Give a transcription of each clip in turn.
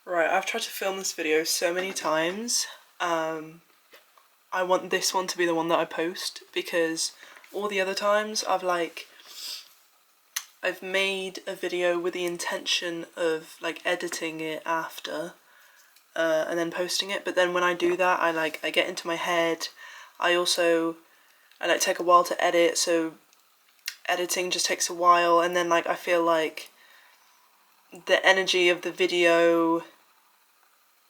Right, I've tried to film this video so many times. I want this one to be the one that I post because all the other times I've made a video with the intention of like editing it after and then posting it, but then when I do that I get into my head. I take a while to edit, so editing just takes a while, and then I feel like the energy of the video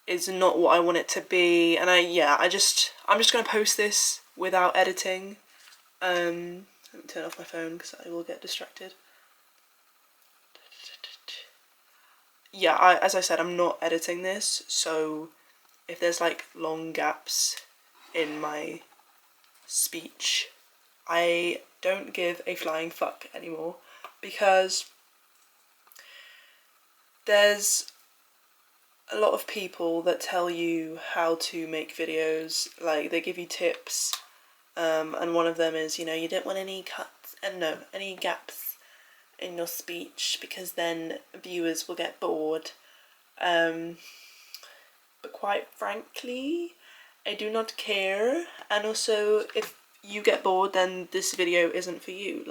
is not what I want it to be, and I'm just gonna post this without editing. Let me turn off my phone because I will get distracted. Yeah, as I said, I'm not editing this, so if there's like long gaps in my speech, I don't give a flying fuck anymore, because there's a lot of people that tell you how to make videos, like they give you tips, and one of them is, you don't want any cuts and any gaps in your speech because then viewers will get bored. But quite frankly, I do not care, and also if you get bored then this video isn't for you.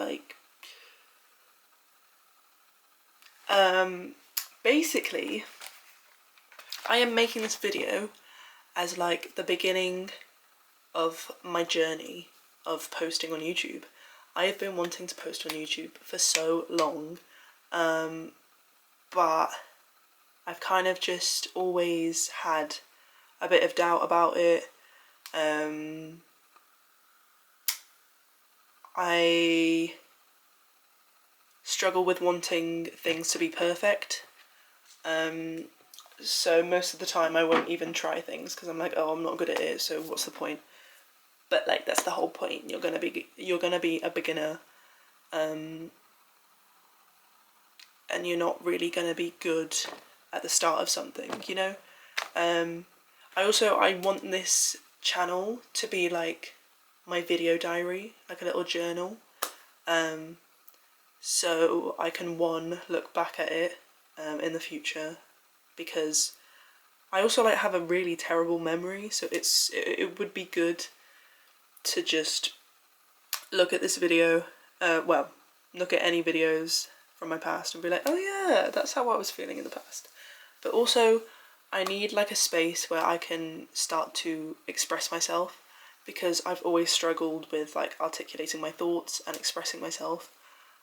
Basically, I am making this video as like the beginning of my journey of posting on YouTube. I have been wanting to post on YouTube for so long, but I've kind of just always had a bit of doubt about it. I struggle with wanting things to be perfect. So most of the time I won't even try things because I'm like, oh, I'm not good at it, so what's the point? But like, that's the whole point. You're gonna be a beginner, and you're not really gonna be good at the start of something, I want this channel to be like my video diary, like a little journal, so I can look back at it in the future, because I also have a really terrible memory, so it would be good to just look at this video, look at any videos from my past and be like, oh yeah, that's how I was feeling in the past. But also, I need like a space where I can start to express myself, because I've always struggled with like articulating my thoughts and expressing myself,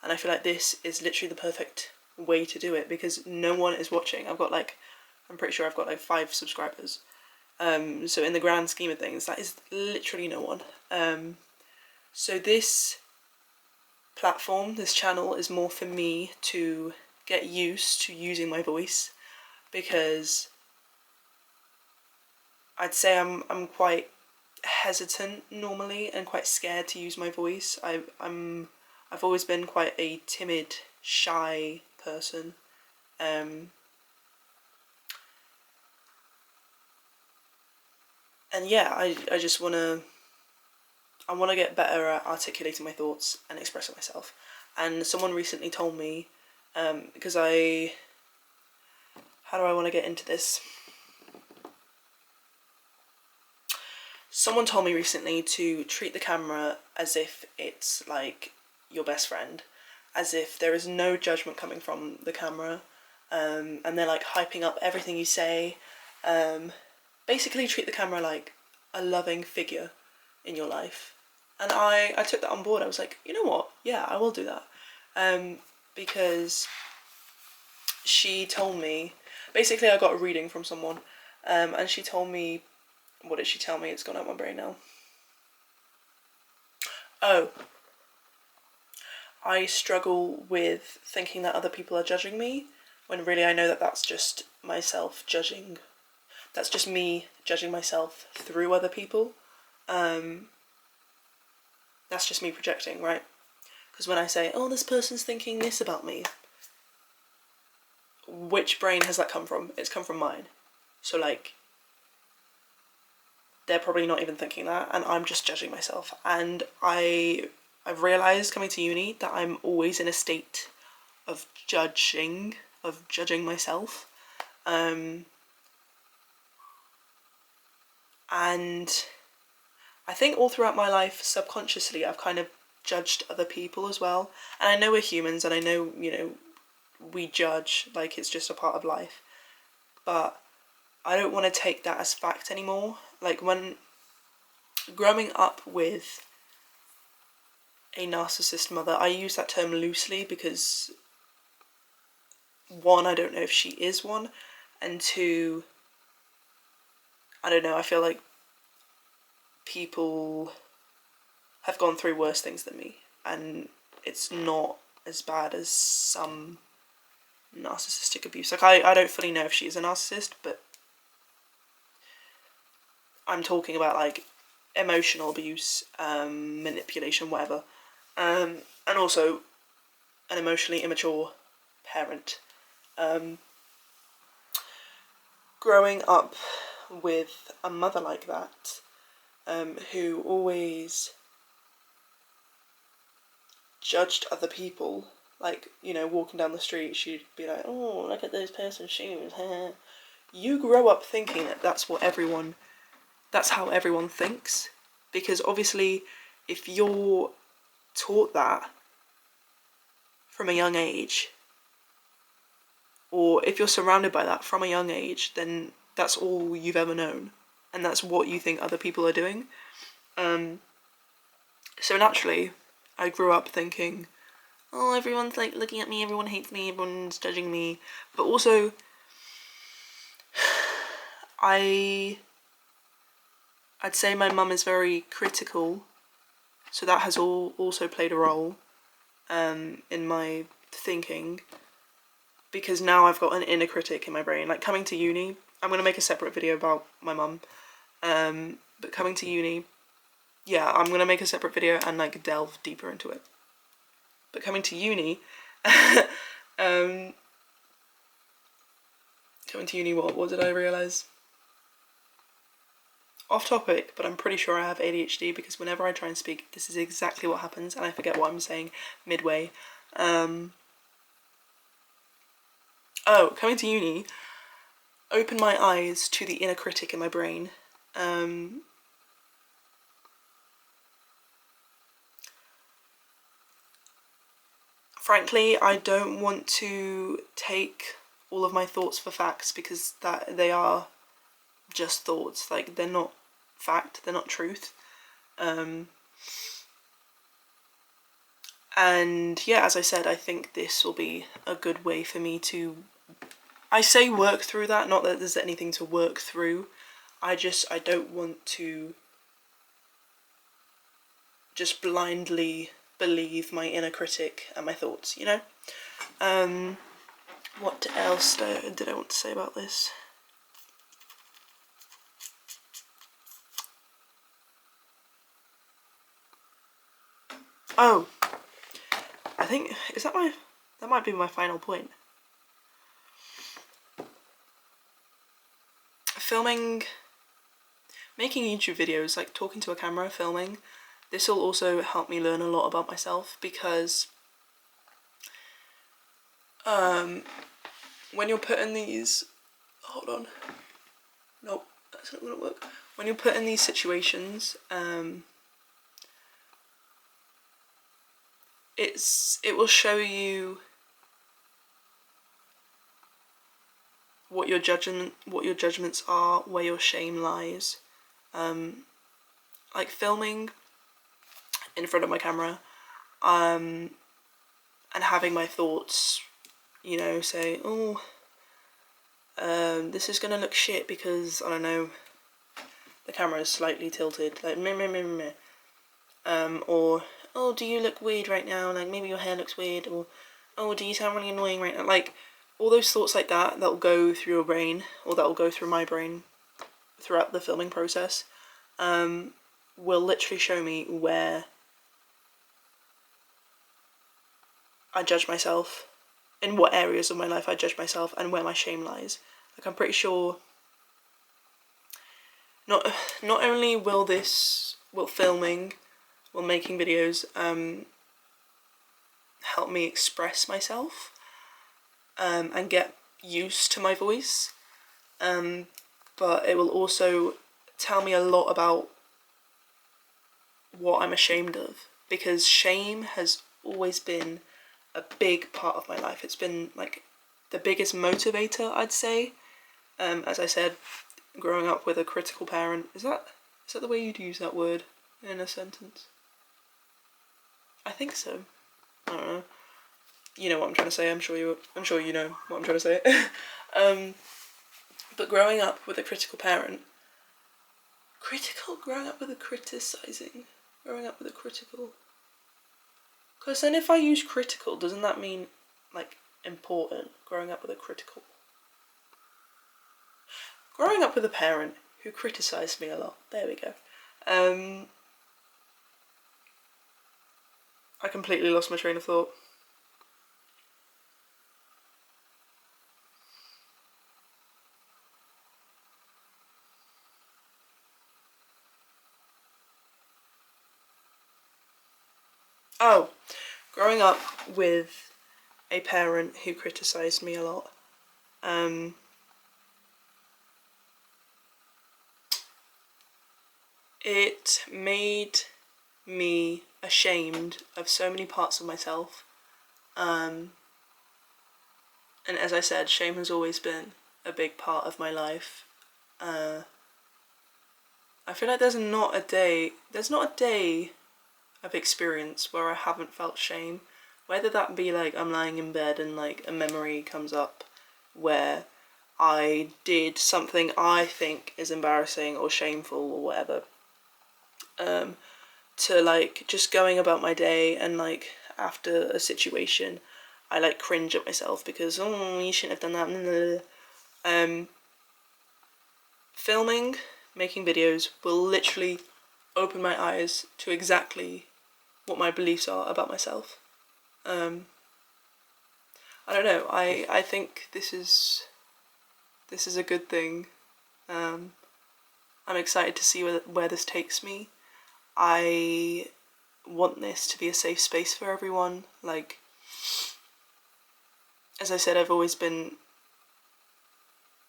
and I feel like this is literally the perfect way to do it because no one is watching. I'm pretty sure I've got like 5 subscribers, so in the grand scheme of things that is literally no one. So this platform, this channel, is more for me to get used to using my voice, because I'd say I'm quite hesitant normally and quite scared to use my voice. I've always been quite a timid, shy person. And yeah, I just wanna get better at articulating my thoughts and expressing myself. And someone recently told me, because how do I want to get into this? Someone told me recently to treat the camera as if it's like your best friend, as if there is no judgment coming from the camera, and they're like hyping up everything you say. Basically treat the camera like a loving figure in your life. And I took that on board. I was like, you know what? Yeah, I will do that. Because she told me, basically I got a reading from someone, and she told me, what did she tell me? It's gone out my brain now. Oh, I struggle with thinking that other people are judging me, when really I know that that's just myself judging. That's just me judging myself through other people. That's just me projecting, right? Because when I say, oh, this person's thinking this about me, which brain has that come from? It's come from mine. So like, they're probably not even thinking that, and I'm just judging myself. And I've realised coming to uni that I'm always in a state of judging myself. And I think all throughout my life, subconsciously, I've kind of judged other people as well. And I know we're humans, and I know, you know, we judge, like it's just a part of life. But I don't want to take that as fact anymore. Like, when growing up with a narcissist mother, I use that term loosely because, one, I don't know if she is one, and two, I don't know, I feel like people have gone through worse things than me, and it's not as bad as some narcissistic abuse. Like, I don't fully know if she is a narcissist, but I'm talking about, like, emotional abuse, manipulation, whatever, and also an emotionally immature parent. Growing up with a mother like that, who always judged other people, like, you know, walking down the street, she'd be like, oh, look at this person's shoes. You grow up thinking that that's how everyone thinks, because obviously if you're taught that from a young age, or if you're surrounded by that from a young age, then that's all you've ever known, and that's what you think other people are doing. So naturally, I grew up thinking, oh, everyone's like looking at me, everyone hates me, everyone's judging me. But also, I'd say my mum is very critical, so that has also played a role in my thinking, because now I've got an inner critic in my brain. Like, coming to uni, I'm going to make a separate video about my mum, but coming to uni, yeah, I'm going to make a separate video and, like, delve deeper into it. But coming to uni, coming to uni, what did I realise? Off topic, but I'm pretty sure I have ADHD, because whenever I try and speak, this is exactly what happens, and I forget what I'm saying midway. Coming to uni opened my eyes to the inner critic in my brain. Frankly, I don't want to take all of my thoughts for facts, because that they are just thoughts. Like, they're not fact, they're not truth. And yeah, as I said, I think this will be a good way for me to, I say work through that, not that there's anything to work through. I don't want to just blindly believe my inner critic and my thoughts, you know? What else did I want to say about this? Oh, I think, that might be my final point. Making YouTube videos, like talking to a camera, filming, this will also help me learn a lot about myself, because when you're put in these, hold on, nope, that's not gonna work. When you're put in these situations, it will show you what your judgments are, where your shame lies. Like, filming in front of my camera, and having my thoughts, you know, say, oh, this is gonna look shit because, I don't know, the camera is slightly tilted, like, meh, meh, meh, meh. Or, oh, do you look weird right now, like, maybe your hair looks weird, or, oh, do you sound really annoying right now, like, all those thoughts like that will go through your brain, or that will go through my brain throughout the filming process, will literally show me where I judge myself, in what areas of my life I judge myself, and where my shame lies. Like, I'm pretty sure not only will making videos help me express myself and get used to my voice, but it will also tell me a lot about what I'm ashamed of, because shame has always been a big part of my life. It's been like the biggest motivator, I'd say. As I said, growing up with a critical parent, is that the way you'd use that word in a sentence? I think so. I don't know. You know what I'm trying to say. I'm sure you know what I'm trying to say. But growing up with a critical parent, growing up with a critical. Because then if I use critical, doesn't that mean like important? Growing up with a parent who criticised me a lot. There we go. I completely lost my train of thought. Oh, growing up with a parent who criticised me a lot. It made me ashamed of so many parts of myself. And as I said, shame has always been a big part of my life. I feel like there's not a day I've experienced where I haven't felt shame. Whether that be like I'm lying in bed and like a memory comes up where I did something I think is embarrassing or shameful or whatever, to like just going about my day and like after a situation I like cringe at myself because you shouldn't have done that. Filming, making videos will literally open my eyes to exactly what my beliefs are about myself. I don't know, I think this is a good thing. I'm excited to see where this takes me. I want this to be a safe space for everyone. Like, as I said, I've always been,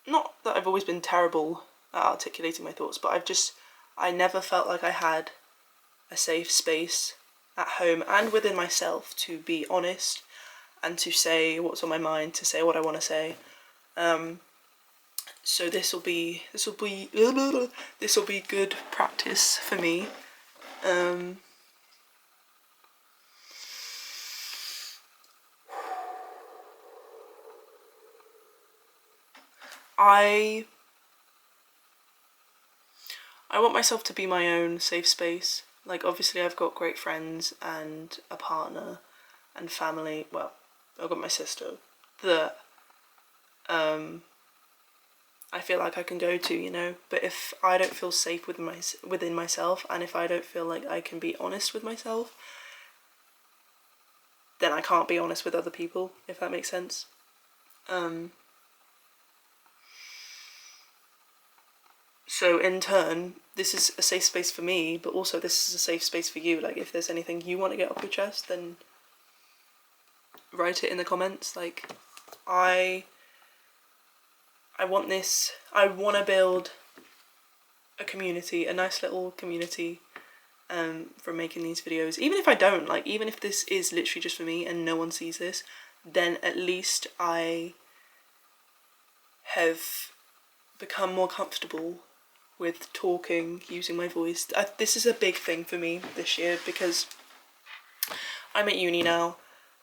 not that I've always been terrible at articulating my thoughts, but I never felt like I had a safe space at home and within myself to be honest and to say what's on my mind, to say what I want to say. So this will be good practice for me. I want myself to be my own safe space. Like, obviously I've got great friends and a partner and family. Well, I've got my sister that I feel like I can go to, you know. But if I don't feel safe within myself, and if I don't feel like I can be honest with myself, then I can't be honest with other people, if that makes sense. So in turn, this is a safe space for me, but also this is a safe space for you. Like, if there's anything you want to get off your chest, then write it in the comments. Like, I want this. I want to build a community, a nice little community, from making these videos. Even if I don't, like, even if this is literally just for me and no one sees this, then at least I have become more comfortable with talking, using my voice. This is a big thing for me this year because I'm at uni now.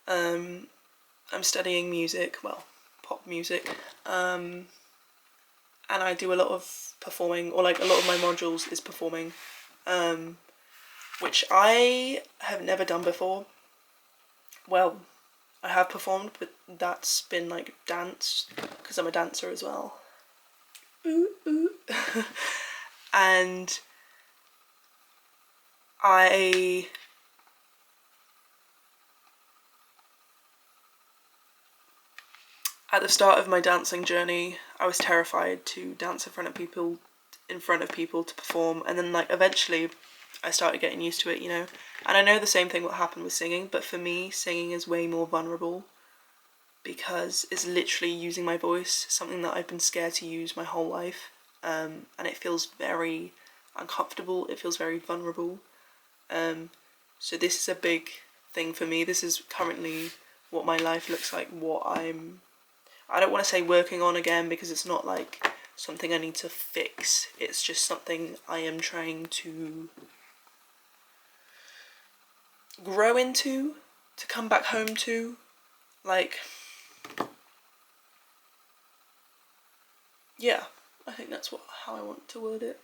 I'm studying music, well, pop music, and I do a lot of performing, or like a lot of my modules is performing, which I have never done before. Well, I have performed, but that's been like dance, because I'm a dancer as well. Ooh, ooh. And at the start of my dancing journey, I was terrified to dance in front of people to perform, and then like eventually I started getting used to it, you know. And I know the same thing will happen with singing, but for me, singing is way more vulnerable because it's literally using my voice, something that I've been scared to use my whole life. and it feels very uncomfortable, it feels very vulnerable. So this is a big thing for me. This is currently what my life looks like, what I don't want to say working on again, because it's not like something I need to fix. It's just something I am trying to grow into, to come back home to. Like, yeah, I think that's how I want to word it.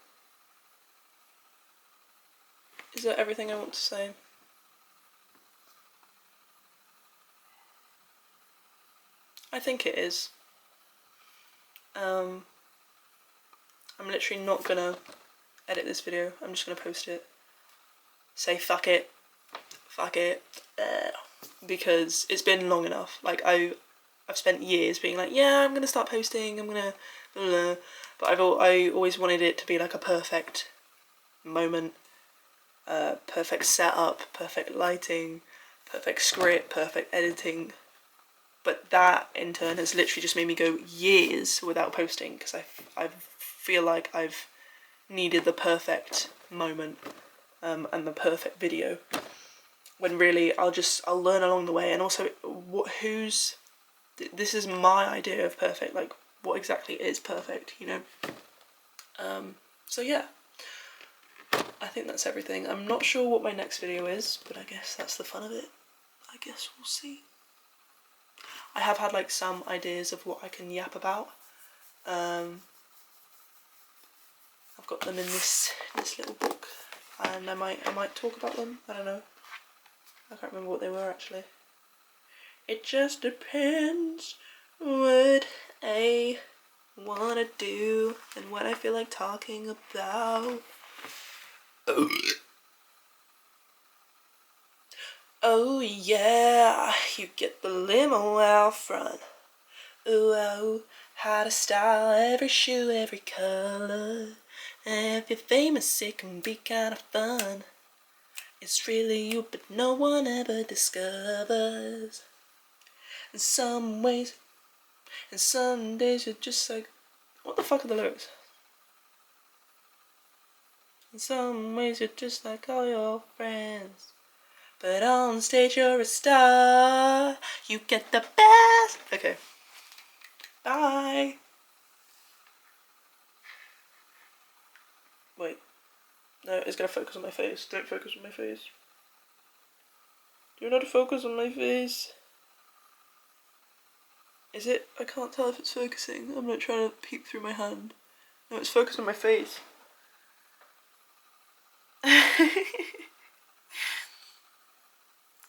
Is that everything I want to say? I think it is. I'm literally not gonna edit this video. I'm just gonna post it. Say fuck it, because it's been long enough. Like I've spent years being like, yeah, I'm gonna start posting. I'm gonna, blah, blah. But I always wanted it to be like a perfect moment, perfect setup, perfect lighting, perfect script, perfect editing. But that in turn has literally just made me go years without posting, because I feel like I've needed the perfect moment and the perfect video, when really I'll learn along the way. And also, this is my idea of perfect, like what exactly is perfect, you know? So yeah, I think that's everything. I'm not sure what my next video is, but I guess that's the fun of it. I guess we'll see. I have had like some ideas of what I can yap about. I've got them in this little book, and I might talk about them. I don't know. I can't remember what they were actually. It just depends what I wanna do and what I feel like talking about. Oh yeah, you get the limo out front. Ooh, oh, how to style every shoe, every color. And if you're famous, it can be kind of fun. It's really you, but no one ever discovers. In some ways, and some days you're just like, what the fuck are the lyrics? In some ways you're just like all your friends, but on stage you're a star. You get the best. Okay. Bye. Wait. No, it's gonna focus on my face. Don't focus on my face. Do not focus on my face. Is it? I can't tell if it's focusing. I'm not trying to peek through my hand. No, it's focused on my face.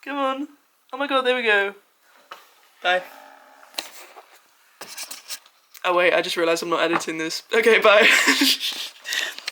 Come on. Oh my god, there we go. Bye. Oh wait, I just realised I'm not editing this. Okay, bye.